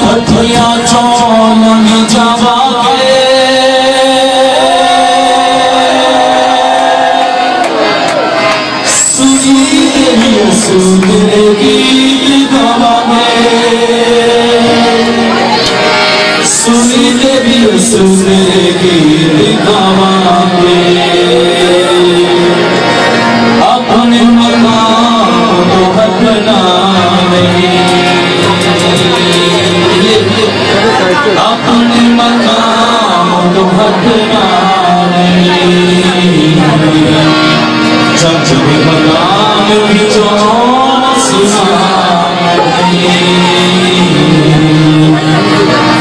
पथिया चौन जावा के सुने गीत गावांगे सुनी देवी सुने गीत गावांगे अपने मकाम तो हटना नहीं अपने मकाम तो हटना नहीं जब जब मकाम भी जो सुना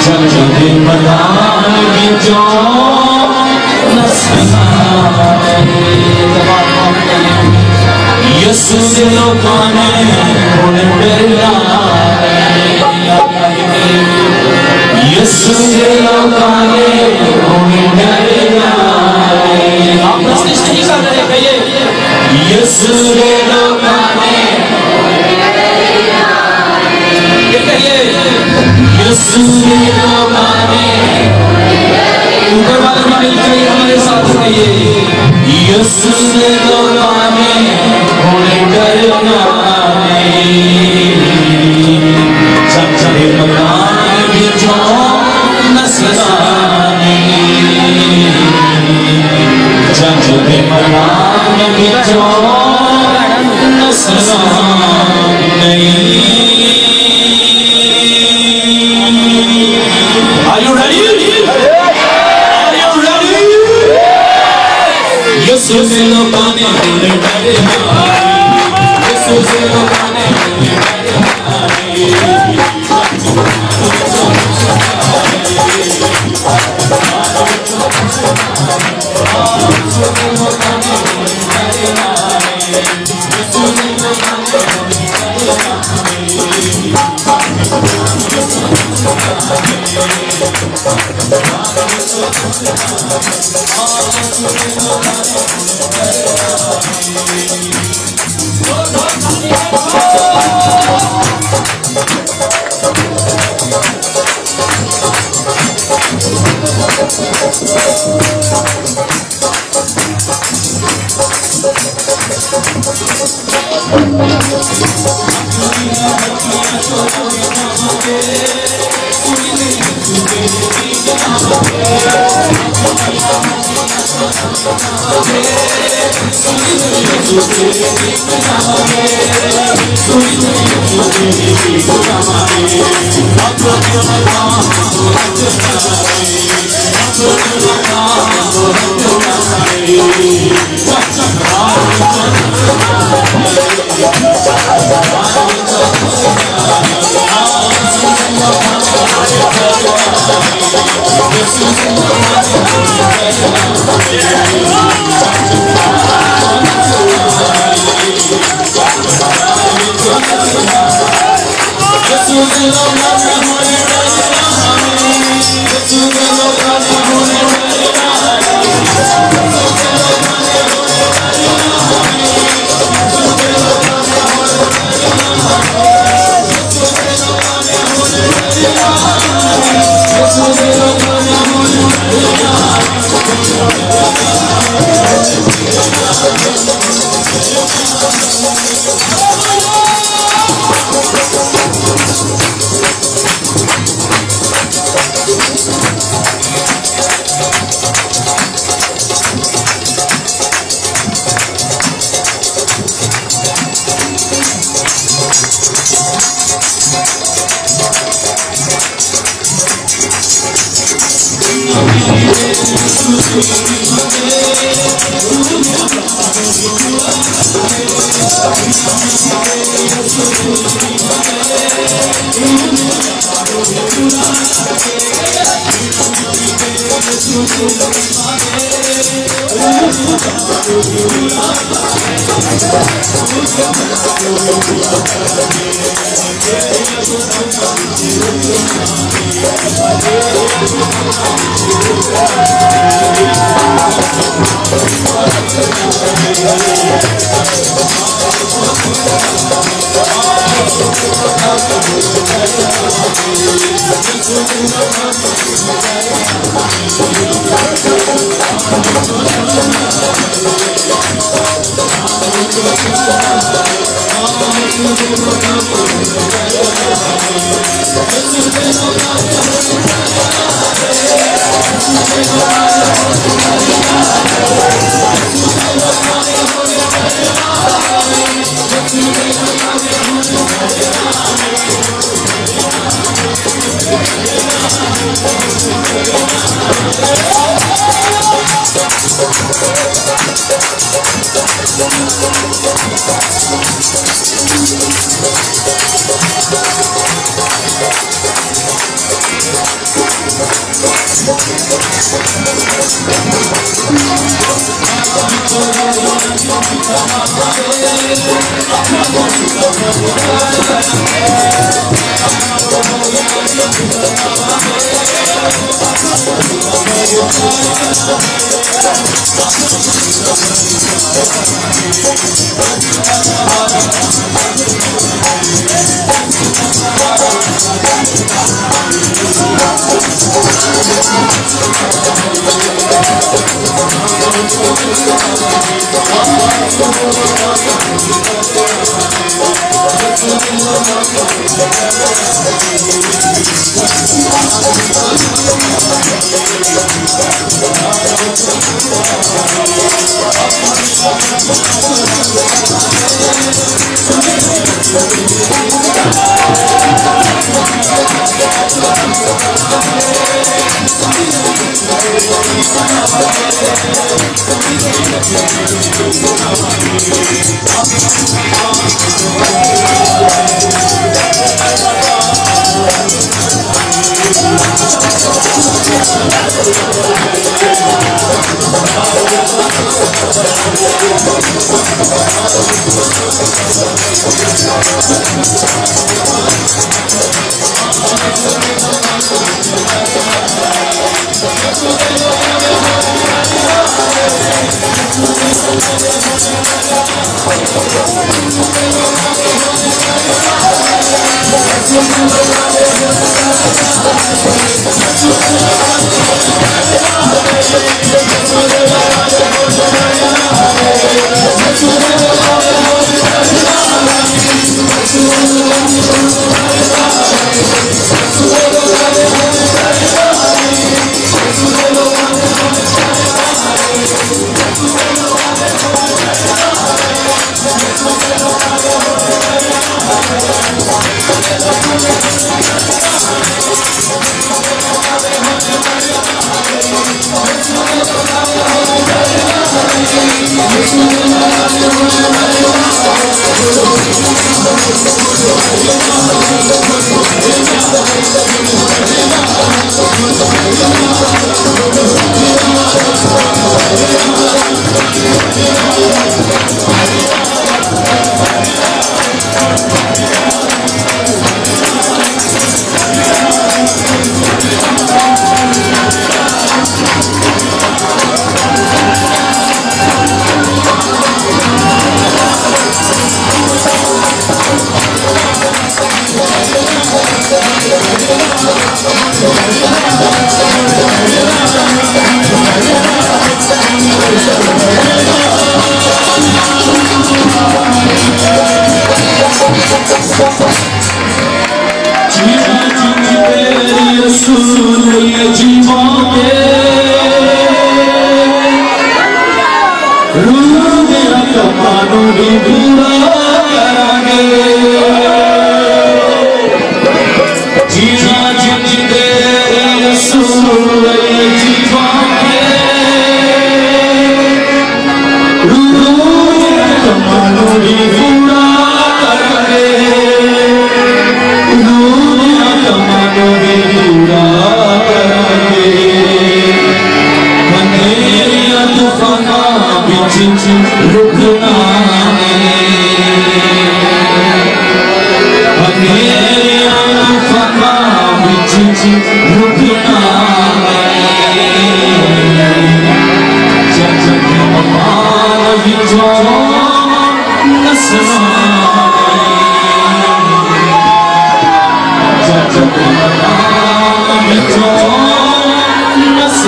जब जब मकाम भी जो न सुना यसु से लोगों ने उन्हें डरा यसु से लोगों ने उन्हें डरा आप प्रश्न नहीं कर रहे कहिए यसु से लोगों ने कहिए यसु से लोगों ने ऊपर वाले मिलकर हमारे साथ कहिए यसु से लोगों ने उन्हें डरना नहीं जब जब मकान भी जो नसना नहीं जब जब मकान भी जो नसना नहीं Are you ready? Are you ready? Yesu से लोगों ने उन्हें डरना यसु से लोगों ने उन्हें डरना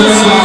से